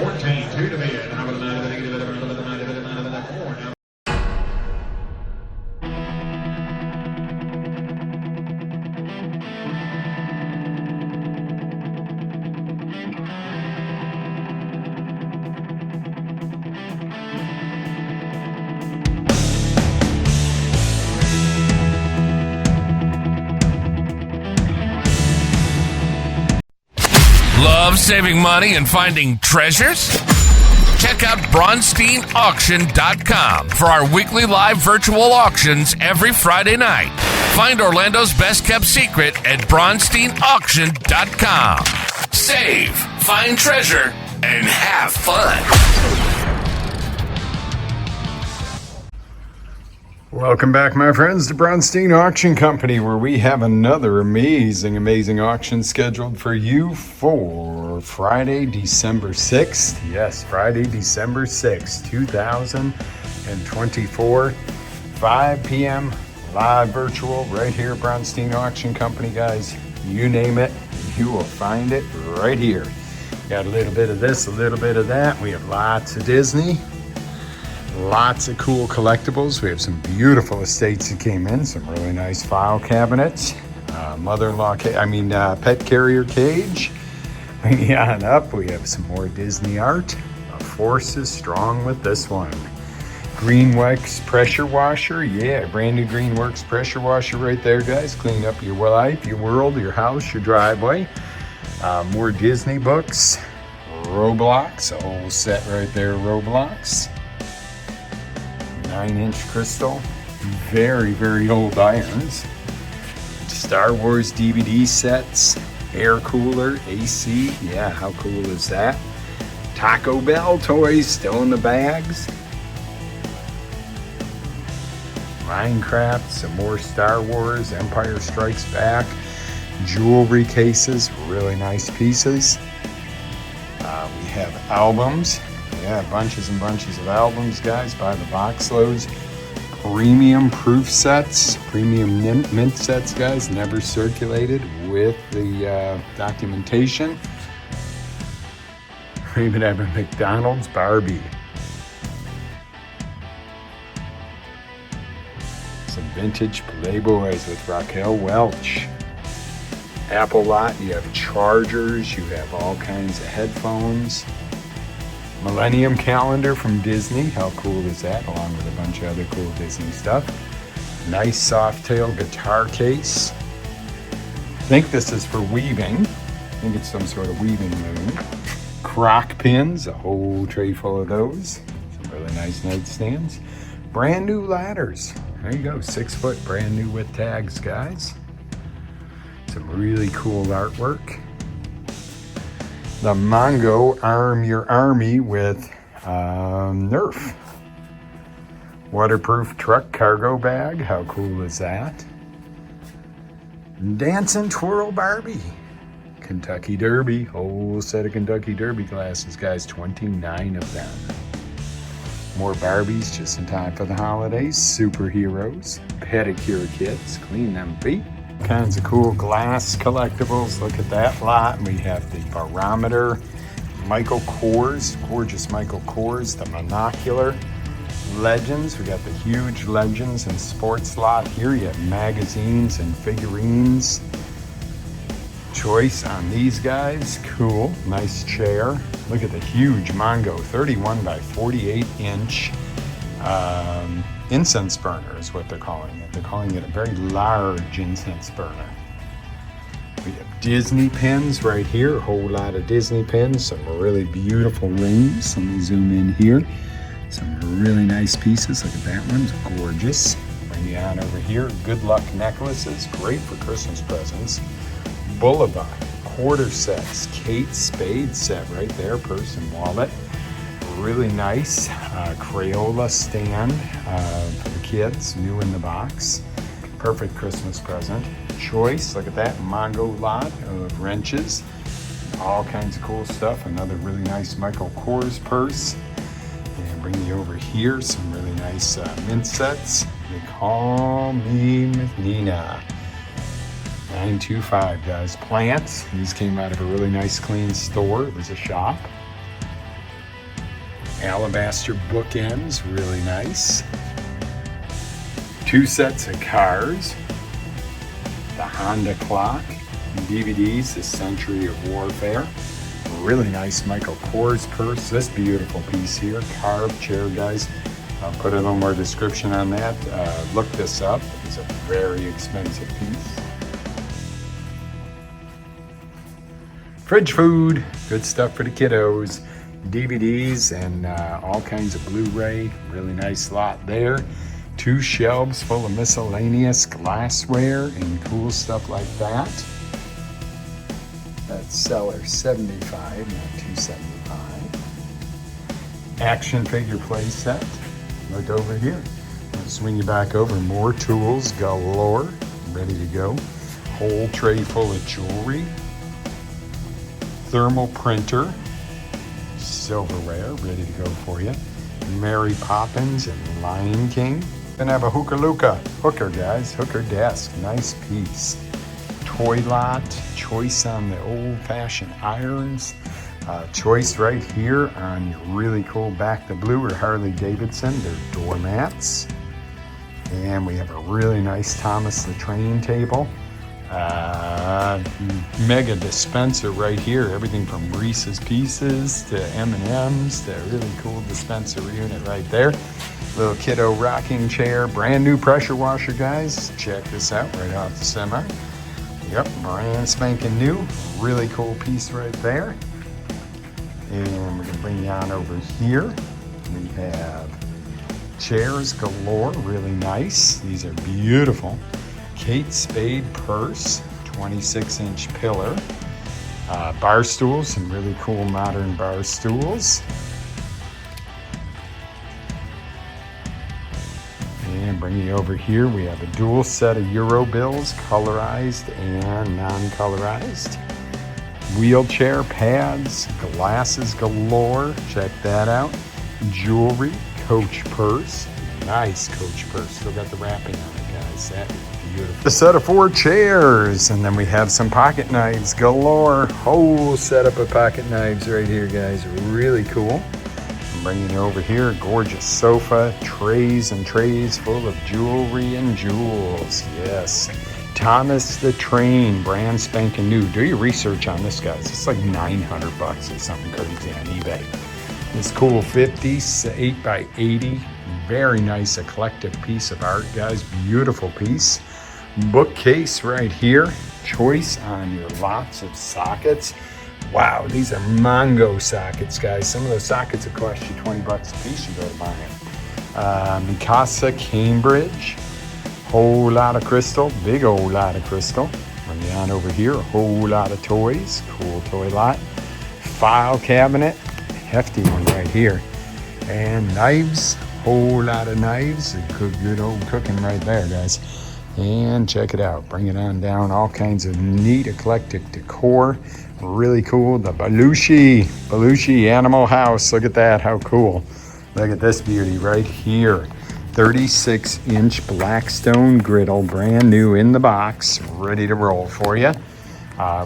14, 2 to bid. Now with the 9 of the negative, 11 of the 9 of the 9 of the 4. Now Love saving money and finding treasures? Check out BronsteinAuction.com for our weekly live virtual auctions every Friday night. Find Orlando's best kept secret at BronsteinAuction.com. Save, find treasure, and have fun. Welcome back, my friends, to Bronstein Auction Company, where we have another amazing auction scheduled for you for Friday, December 6th. Yes, Friday, December 6th, 2024, 5 p.m. live virtual right here at Bronstein Auction Company, guys. You name it, you will find it right here. Got a little bit of this, a little bit of that. We have lots of Disney. Lots of cool collectibles. We have some beautiful estates that came in. Some really nice file cabinets. Pet carrier cage. Bringing on up, we have some more Disney art. Force is strong with this one. Greenworks pressure washer. Yeah, brand new Greenworks pressure washer right there, guys. Clean up your life, your world, your house, your driveway. More Disney books. Roblox, a whole set right there, Roblox. 9-inch crystal, very old irons, Star Wars DVD sets, air cooler, AC, yeah, how cool is that? Taco Bell toys still in the bags. Minecraft, some more Star Wars, Empire Strikes Back, jewelry cases, really nice pieces. We have albums. Yeah, bunches and bunches of albums, guys, by the box loads. Premium proof sets, premium mint sets, guys, never circulated with the documentation. We even have a McDonald's Barbie. Some vintage Playboys with Raquel Welch. Apple lot, you have chargers, you have all kinds of headphones. Millennium calendar from Disney. How cool is that? Along with a bunch of other cool Disney stuff. Nice soft tail guitar case. I think this is for weaving. I think it's some sort of weaving loom. Croc pins, a whole tray full of those. Some really nice nightstands. Brand new ladders. There you go, 6 foot, brand new with tags, guys. Some really cool artwork. The Mongo Arm Your Army with Nerf. Waterproof truck cargo bag. How cool is that? Dance and Twirl Barbie. Kentucky Derby. Whole set of Kentucky Derby glasses, guys. 29 of them. More Barbies just in time for the holidays. Superheroes. Pedicure kits. Clean them feet. Kinds of cool glass collectibles. Look at that lot. We have the barometer, Michael Kors, gorgeous Michael Kors, the monocular legends. We got the huge legends and sports lot here. You have magazines and figurines. Choice on these guys. Cool. Nice chair. Look at the huge Mongo 31 by 48 inch incense burner is what they're calling it. They're calling it a very large incense burner. We have Disney pins right here, a whole lot of Disney pins, some really beautiful rings. Let me zoom in here. Some really nice pieces. Look at that one, it's gorgeous. Bring you on over here. Good luck necklaces, great for Christmas presents. Boulevard, quarter sets, Kate Spade set right there, purse and wallet. Really nice Crayola stand for the kids, new in the box. Perfect Christmas present. Choice, look at that, Mongo lot of wrenches. All kinds of cool stuff. Another really nice Michael Kors purse. And bring you over here, some really nice mint sets. They call me Nina. 925, guys. Plants. These came out of a really nice, clean store. It was a shop. alabaster bookends, really nice. 2 sets of cars, the Honda clock, DVDs, The Century of Warfare. Really nice Michael Kors purse. This beautiful piece here, carved chair, guys. I'll put a little more description on that. Look this up. It's a very expensive piece. Fridge food, good stuff for the kiddos. DVDs and all kinds of Blu-ray. Really nice lot there. 2 shelves full of miscellaneous glassware and cool stuff like that. That's seller 75, not 275. Action figure play set. Look over here. I'll swing you back over. More tools galore, ready to go. Whole tray full of jewelry. Thermal printer. Silverware, ready to go for you. Mary Poppins and Lion King. Gonna have a hooker, guys. Hooker desk, nice piece. Toy lot, choice on the old-fashioned irons. Choice right here on your really cool Back to Blue or Harley Davidson. They're doormats. And we have a really nice Thomas the Train table. Mega dispenser right here. Everything from Reese's Pieces to M&M's to really cool dispenser unit right there. Little kiddo rocking chair. Brand new pressure washer, guys. Check this out right off the semi. Yep, brand spanking new. Really cool piece right there. And we're gonna bring you on over here. We have chairs galore, really nice. These are beautiful. Kate Spade purse, 26-inch pillar. Bar stools, some really cool modern bar stools. And bring you over here, we have a dual set of Euro bills, colorized and non-colorized. Wheelchair pads, glasses galore, check that out. Jewelry, Coach purse, nice Coach purse. Still got the wrapping on it, guys. That is beautiful. A set of 4 chairs, and then we have some pocket knives galore. Whole setup of pocket knives right here, guys. Really cool. I'm bringing you over here, gorgeous sofa, trays and trays full of jewelry and jewels. Yes. Thomas the Train, brand spanking new. Do your research on this, guys. It's like $900 or something crazy on eBay. This cool 50s, 8x80. Very nice eclectic piece of art, guys. Beautiful piece. Bookcase right here. Choice on your lots of sockets. Wow, these are Mongo sockets, guys. Some of those sockets will cost you $20 a piece. You go to buy them. Mikasa Cambridge. Whole lot of crystal. Big old lot of crystal. Bring you on over here. A whole lot of toys. Cool toy lot. File cabinet. Hefty one right here. And knives. Whole lot of knives. Good old cooking right there, guys. And check it out. Bring it on down. All kinds of neat eclectic decor. Really cool. The Belushi Animal House. Look at that. How cool. Look at this beauty right here. 36-inch Blackstone griddle. Brand new in the box. Ready to roll for you.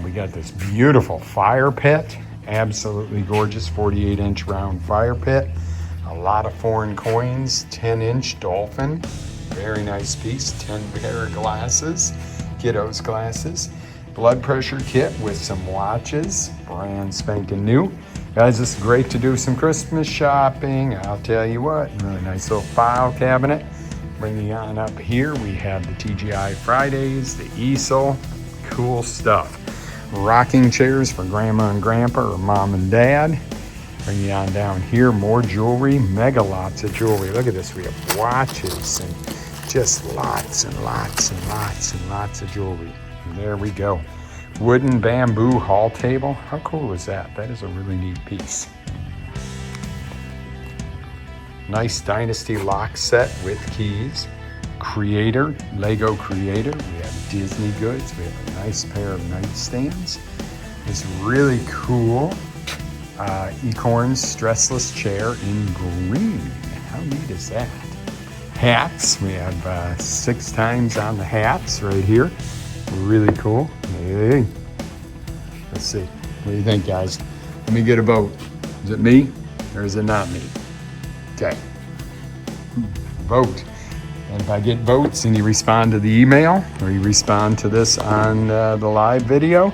We got this beautiful fire pit. Absolutely gorgeous 48-inch round fire pit. A lot of foreign coins. 10-inch dolphin. Very nice piece. 10 pair of glasses. Kiddos glasses. Blood pressure kit with some watches. Brand spanking new. Guys, this is great to do some Christmas shopping. I'll tell you what, really nice little file cabinet. Bringing on up here, we have the TGI Fridays, the easel. Cool stuff. Rocking chairs for grandma and grandpa or mom and dad. Bring you on down here, more jewelry, mega lots of jewelry. Look at this, we have watches and just lots and lots and lots and lots of jewelry. And there we go. Wooden bamboo hall table. How cool is that? That is a really neat piece. Nice Dynasty lock set with keys. Creator, Lego Creator. We have Disney goods. We have a nice pair of nightstands. This really cool Ecorns stressless chair in green. How neat is that? Hats. We have 6 times on the hats right here. Really cool. Hey. Let's see. What do you think, guys? Let me get a vote. Is it me or is it not me? Okay. Vote. And if I get votes and you respond to the email or you respond to this on the live video,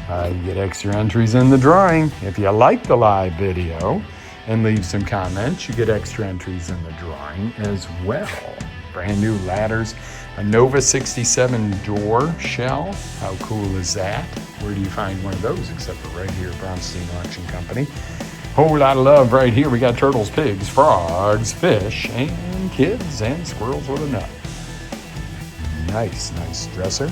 you get extra entries in the drawing. If you like the live video and leave some comments, you get extra entries in the drawing as well. Brand new ladders, a Nova 67 door shell. How cool is that? Where do you find one of those except for right here at Bronstein Auction Company? Whole lot of love right here. We got turtles, pigs, frogs, fish, and kids and squirrels with a nut. Nice dresser.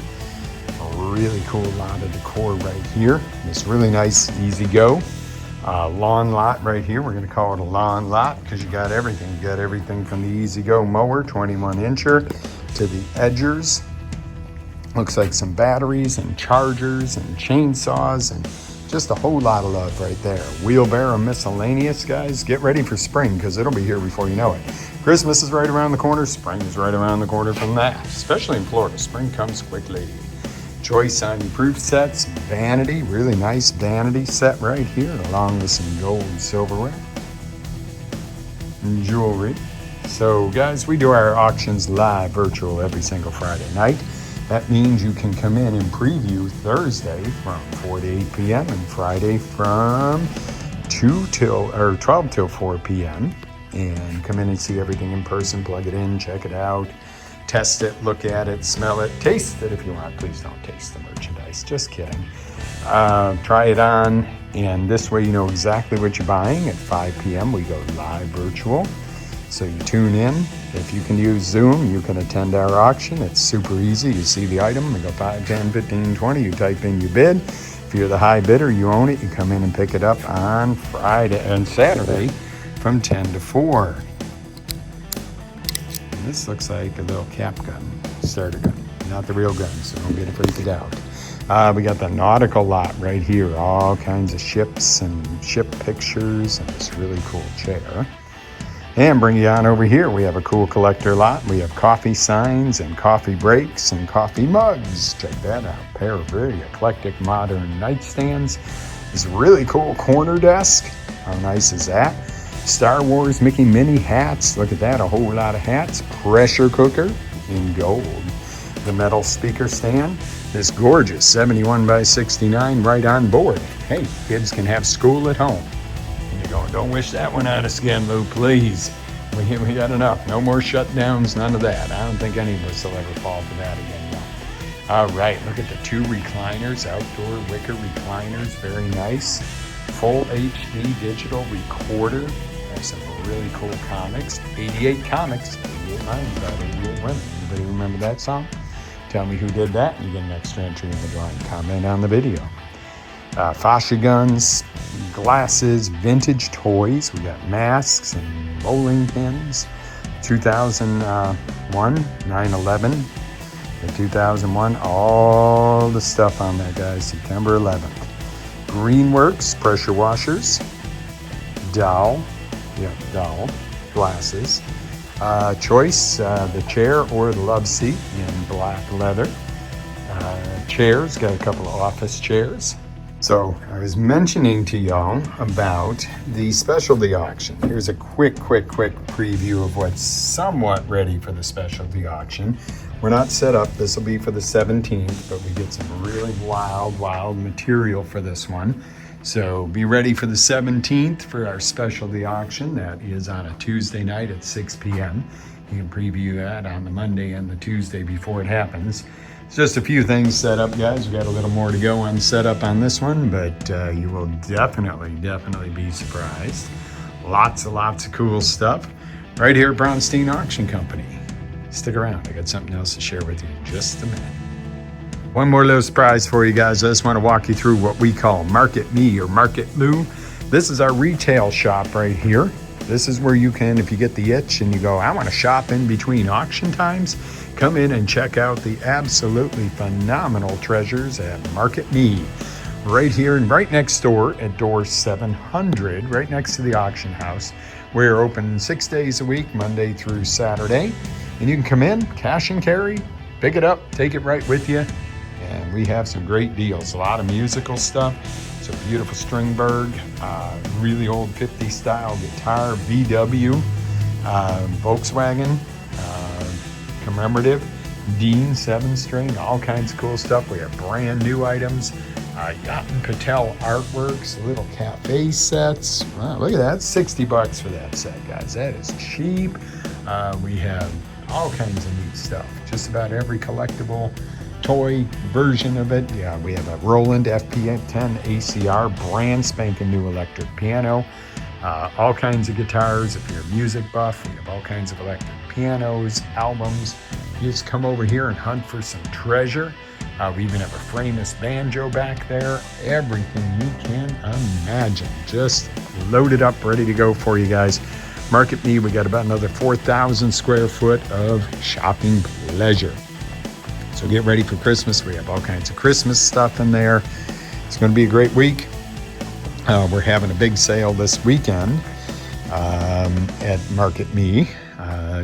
A really cool lot of decor right here. This really nice, easy go. Lawn lot right here. We're going to call it a lawn lot because you got everything. You got everything from the Easy Go mower, 21-incher, to the edgers. Looks like some batteries and chargers and chainsaws and just a whole lot of love right there. Wheelbarrow miscellaneous, guys. Get ready for spring because it'll be here before you know it. Christmas is right around the corner. Spring is right around the corner from that, especially in Florida. Spring comes quickly. Choice on your proof sets, vanity, really nice vanity set right here, along with some gold and silverware and jewelry. So guys, we do our auctions live virtual every single Friday night. That means you can come in and preview Thursday from 4 to 8 p.m. and Friday from 12 till 4 p.m. and come in and see everything in person, plug it in, check it out, test it, look at it, smell it, taste it if you want. Please don't taste the merchandise, just kidding. Try it on, and this way you know exactly what you're buying. At 5 p.m. we go live virtual, so you tune in. If you can use Zoom, you can attend our auction. It's super easy. You see the item, we go 5, 10, 15, 20, you type in your bid. If you're the high bidder, you own it, you come in and pick it up on Friday and Saturday from 10 to 4. This looks like a little cap gun, starter gun, not the real gun, so don't get freaked out. We got the nautical lot right here, all kinds of ships and ship pictures and this really cool chair. And bring you on over here, we have a cool collector lot. We have coffee signs and coffee breaks and coffee mugs. Check that out. A pair of very eclectic modern nightstands. This really cool corner desk. How nice is that? Star Wars Mickey Minnie hats. Look at that, a whole lot of hats. Pressure cooker in gold. The metal speaker stand. This gorgeous 71 by 69 right on board. Hey, kids can have school at home. And you're going, don't wish that one out of skin, Lou, please. We got enough. No more shutdowns, none of that. I don't think any of us will ever fall for that again. No. All right, look at the 2 recliners, outdoor wicker recliners, very nice. Full HD digital recorder. Some really cool comics. 88 comics. 88 lines about 88 women. Anybody remember that song? Tell me who did that, and you get an extra entry in the drawing. Comment on the video. Fascia guns, glasses, vintage toys. We got masks and bowling pins. 2001, 9/11. The 2001, all the stuff on there, guys. September 11th. Greenworks, pressure washers. Doll. Doll, glasses. Choice, the chair or the love seat in black leather. Chairs, got a couple of office chairs. So I was mentioning to y'all about the specialty auction. Here's a quick preview of what's somewhat ready for the specialty auction. We're not set up. This will be for the 17th, but we get some really wild material for this one. So be ready for the 17th for our specialty auction. That is on a Tuesday night at 6 p.m. You can preview that on the Monday and the Tuesday before it happens. It's just a few things set up, guys. We got a little more to go on setup on this one, but you will definitely be surprised. Lots of cool stuff right here at Bronstein Auction Company. Stick around. I got something else to share with you in just a minute. One more little surprise for you guys. I just want to walk you through what we call Market Me or Market Lou. This is our retail shop right here. This is where you can, if you get the itch and you go, I want to shop in between auction times, come in and check out the absolutely phenomenal treasures at Market Me. Right here and right next door at door 700, right next to the auction house. We're open 6 days a week, Monday through Saturday. And you can come in, cash and carry, pick it up, take it right with you. And we have some great deals, a lot of musical stuff. It's a beautiful Stringberg, really old 50s style guitar, VW. Volkswagen commemorative, Dean 7-string, all kinds of cool stuff. We have brand new items. Yacht and Patel artworks, little cafe sets. Wow, look at that, $60 for that set, guys. That is cheap. We have all kinds of neat stuff. Just about every collectible toy version of it. Yeah, we have a Roland FP10 ACR, brand spanking new electric piano. All kinds of guitars. If you're a music buff, we have all kinds of electric pianos, albums. You just come over here and hunt for some treasure. We even have a frameless banjo back there. Everything you can imagine. Just loaded up, ready to go for you guys. Market Me, we got about another 4,000 square foot of shopping pleasure. So get ready for Christmas. We have all kinds of Christmas stuff in there. It's going to be a great week. We're having a big sale this weekend at Market Me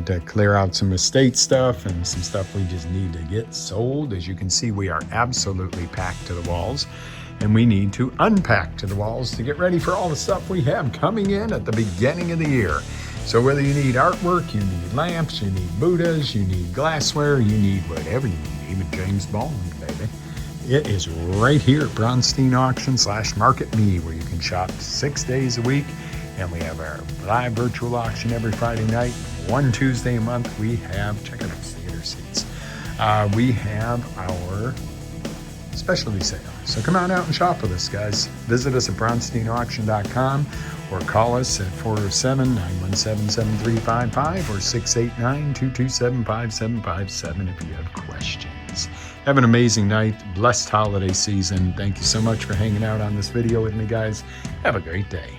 to clear out some estate stuff and some stuff we just need to get sold. As you can see, we are absolutely packed to the walls, and we need to unpack to the walls to get ready for all the stuff we have coming in at the beginning of the year. So whether you need artwork, you need lamps, you need Buddhas, you need glassware, you need whatever you need, even James Bond, baby. It is right here at Bronstein Auction / Market Me, where you can shop 6 days a week. And we have our live virtual auction every Friday night. One Tuesday a month, we have, check out those theater seats. We have our specialty sale. So come on out and shop with us, guys. Visit us at bronsteinauction.com or call us at 407-917-7355 or 689-227-5757 if you have questions. Have an amazing night. Blessed holiday season. Thank you so much for hanging out on this video with me, guys. Have a great day.